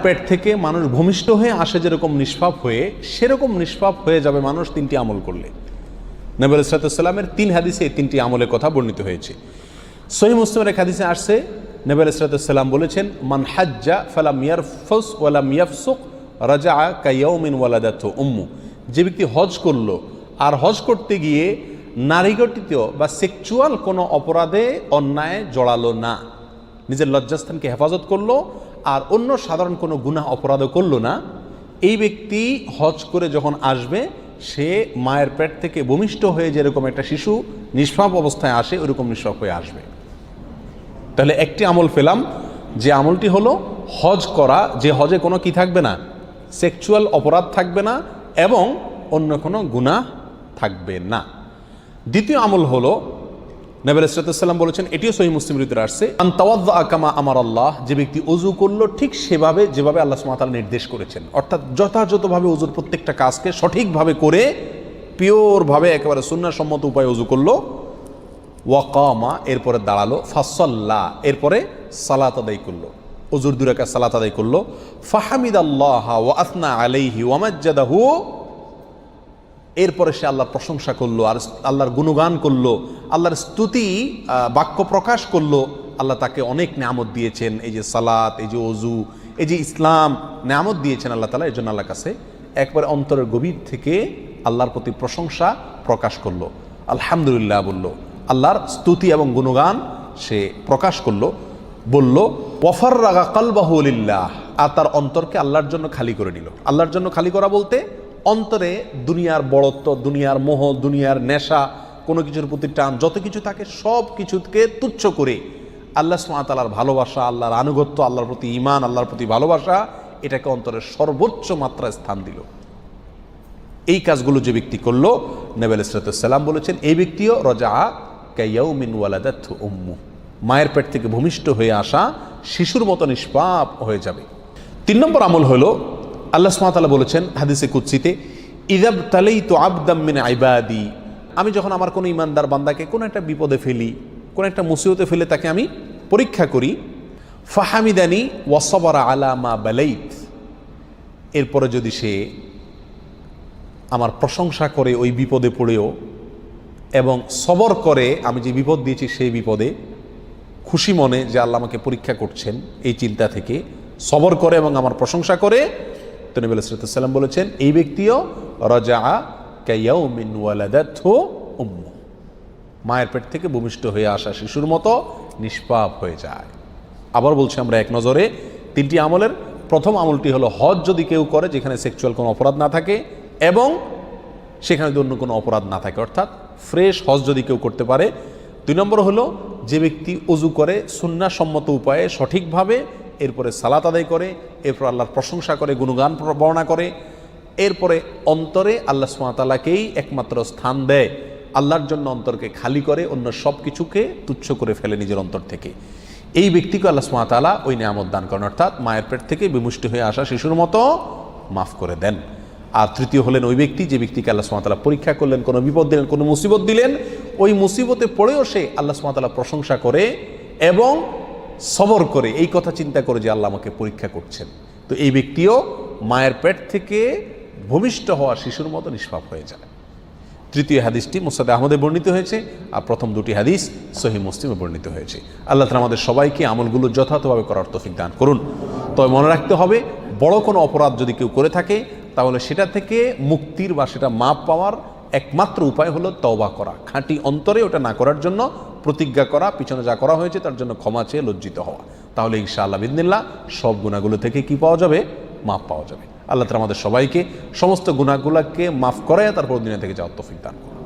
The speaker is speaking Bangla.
পেট থেকে মানুষ ভূমিষ্ঠ হয়ে আসে যেরকম নিষ্পাপ হয়ে, সেরকম নিষ্পাপ হয়ে যাবে মানুষ তিনটি আমল করলে। নবী আলাইহিস সালামের 3 হাদিসে এই 3টি আমলের কথা বর্ণিত হয়েছে। সহিহ মুসলিমের এক হাদিসে আসছে, নবী আলাইহিস সালাম বলেছেন, মান হাজ্জা ফালাম ইয়ারফুস ওয়ালাম ইয়াফসুক রাজাআ কায়াউমিন ওয়ালাদাতহু উম্মু। যে ব্যক্তি হজ করলো আর হজ করতে গিয়ে নারীঘটিত বা সেক্সুয়াল কোনো অপরাধে অন্যায় জড়ালো না, নিজের লজ্জাস্থানকে হেফাজত করলো আর অন্য সাধারণ কোনো গুনাহ অপরাধও করলো না, এই ব্যক্তি হজ করে যখন আসবে সে মায়ের পেট থেকে ভূমিষ্ঠ হয়ে যেরকম একটা শিশু নিষ্পাপ অবস্থায় আসে ওইরকম নিষ্পাপ হয়ে আসবে। তাহলে একটি আমল পেলাম, যে আমলটি হলো হজ করা, যে হজে কোনো কি থাকবে না, সেক্সুয়াল অপরাধ থাকবে না এবং অন্য কোনো গুনাহ থাকবে না। দ্বিতীয় আমল হলো, নবী আলাইহিস সালাম বলেছেন, এটিও সহিহ মুসলিমের ভিতরে আসছে, আন তাওয়াদ্দা কামা আমার আল্লাহ, যে ব্যক্তি ওযু করলো ঠিক সেভাবে যেভাবে আল্লাহ সুবহানাহু ওয়া তাআলা নির্দেশ করেছেন, অর্থাৎ যথাযথভাবে ওযুর প্রত্যেকটা কাজকে সঠিকভাবে করে পিওরভাবে একেবারে সুন্নাহসম্মত উপায়ে ওযু করলো। ওয়াকামা, এরপরে দাঁড়ালো, ফাসাল্লা, এরপরে সালাত আদায় করলো, ওযুর 2 রাকাত সালাত আদায় করলো। ফাহামিদাল্লাহ ওয়া আসনা আলাইহি ওয়া মাজ্জাদাহু, এরপরে সে আল্লাহর প্রশংসা করলো আর আল্লাহর গুণগান করলো, আল্লাহর স্তুতি বাক্য প্রকাশ করলো। আল্লাহ তাকে অনেক নিয়ামত দিয়েছেন, এই যে সালাত, এই যে ওযু, এই যে ইসলাম, নিয়ামত দিয়েছেন আল্লাহ তাআলা। এই জন্য আল্লাহর কাছে একবার অন্তরের গভীর থেকে আল্লাহর প্রতি প্রশংসা প্রকাশ করলো, আলহামদুলিল্লাহ বলল, আল্লাহর স্তুতি এবং গুণগান সে প্রকাশ করলো, বলল ওয়াফাররাগা কলবাহু লিল্লাহ, আর তার অন্তরকে আল্লাহর জন্য খালি করে নিল। আল্লাহর জন্য খালি করা বলতে অন্তরে দুনিয়ার বড়ত্ব, দুনিয়ার মোহ, দুনিয়ার নেশা, কোনো কিছুর প্রতি টান, যত কিছু থাকে সব কিছুকে তুচ্ছ করে আল্লাহ সুবহানাহু ওয়া তাআলার ভালোবাসা, আল্লাহর আনুগত্য, আল্লাহর প্রতি ঈমান, আল্লাহর প্রতি ভালোবাসা, এটাকে অন্তরের সর্বোচ্চ মাত্রায় স্থান দিল। এই কাজগুলো যে ব্যক্তি করলো, নবী আলাইহিস সালাম বলেছেন, এই ব্যক্তিও রাজাআ কায়াউমিন ওয়ালাদাতহু উম্মু, মায়ের পেট থেকে ভূমিষ্ঠ হয়ে আসা শিশুর মতো নিষ্পাপ হয়ে যাবে। 3 নম্বর আমল হলো, আল্লাহ সুবহানাহু ওয়া তাআলা বলেছেন হাদিসে কুদসিতে, ইযাবতালাইতু আবদাম মিন ইবাদি, আমি যখন আমার কোনো ইমানদার বান্দাকে কোনো একটা বিপদে ফেলি, কোনো একটা মুসিবতে ফেলে তাকে আমি পরীক্ষা করি, ফাহামিদানি ওয়া সাবারা আলা মা বালাইত, এরপরে যদি সে আমার প্রশংসা করে ওই বিপদে পড়েও এবং সবর করে আমি যে বিপদ দিয়েছি সেই বিপদে, খুশি মনে যে আল্লাহ আমাকে পরীক্ষা করছেন এই চিন্তা থেকে সবর করে এবং আমার প্রশংসা করে, তো নবী আলাইহিস সালাম বলেছেন, এই ব্যক্তিও রাজাআ কায়াউমিন ওয়ালাদাতহু উম্মু, মায়ের পেট থেকে ভূমিষ্ঠ হয়ে আসা শিশুর মতো নিষ্পাপ হয়ে যায়। আবার বলছি আমরা এক নজরে 3টি আমলের প্রথম আমলটি হলো হজ যদি কেউ করে যেখানে সেক্সুয়াল কোনো অপরাধ না থাকে এবং সেখানে যদি অন্য কোনো অপরাধ না থাকে, অর্থাৎ ফ্রেশ হজ যদি কেউ করতে পারে। 2 নম্বর হলো যে ব্যক্তি ওযু করে সুন্নাহসম্মত উপায়ে সঠিকভাবে, এরপরে সালাত আদায় করে, এরপর আল্লাহর প্রশংসা করে, গুণগান বর্ণনা করে, এরপরে অন্তরে আল্লাহ সুবহানাহু ওয়া তাআলাকেই একমাত্র স্থান দেয়, আল্লাহর জন্য অন্তরকে খালি করে, অন্য সব কিছুকে তুচ্ছ করে ফেলে নিজের অন্তর থেকে। এই ব্যক্তিকে আল্লাহ সুবহানাহু ওয়া তাআলা ওই নিয়ামত দান করেন, অর্থাৎ মায়ের পেট থেকে বিমুষ্টি হয়ে আসা শিশুর মতো মাফ করে দেন। আর তৃতীয় হলেন ওই ব্যক্তি যে ব্যক্তিকে আল্লাহ সুবহানাহু ওয়া তাআলা পরীক্ষা করলেন, কোনো বিপদ দিলেন, কোনো মুসিবত দিলেন, ওই মুসিবতে পড়েও সে আল্লাহ সুবহানাহু ওয়া তাআলা প্রশংসা করে এবং সবর করে, এই কথা চিন্তা করে যে আল্লাহ আমাকে পরীক্ষা করছেন, তো এই ব্যক্তিও মায়ের পেট থেকে ভূমিষ্ঠ হওয়া শিশুর মতো নিষ্পাপ হয়ে যায়। তৃতীয় হাদিসটি মুসনাদ আহমদে বর্ণিত হয়েছে আর প্রথম 2টি হাদিস সহিহ মুসলিমে বর্ণিত হয়েছে। আল্লাহ তাআলা আমাদের সবাইকে আমলগুলো যথাযথভাবে করার তৌফিক দান করুন। তবে মনে রাখতে হবে, বড় কোনো অপরাধ যদি কেউ করে থাকে তাহলে সেটা থেকে মুক্তির বা সেটা মাপ পাওয়ার একমাত্র উপায় হলো তওবা করা, খাঁটি অন্তরে ওটা না করার জন্য প্রতিজ্ঞা করা, পিছনে যা করা হয়েছে তার জন্য ক্ষমা চেয়ে লজ্জিত হওয়া, তাহলে ইনশাআল্লাহ বিইذনিল্লাহ সব গুনাহগুলো থেকে কি পাওয়া যাবে, মাপ পাওয়া যাবে। আল্লাহ তাআলা আমাদের সবাইকে সমস্ত গুনাহগুলোকে মাফ করে তারপর দুনিয়া থেকে যাওয়ার তৌফিক দান করুন।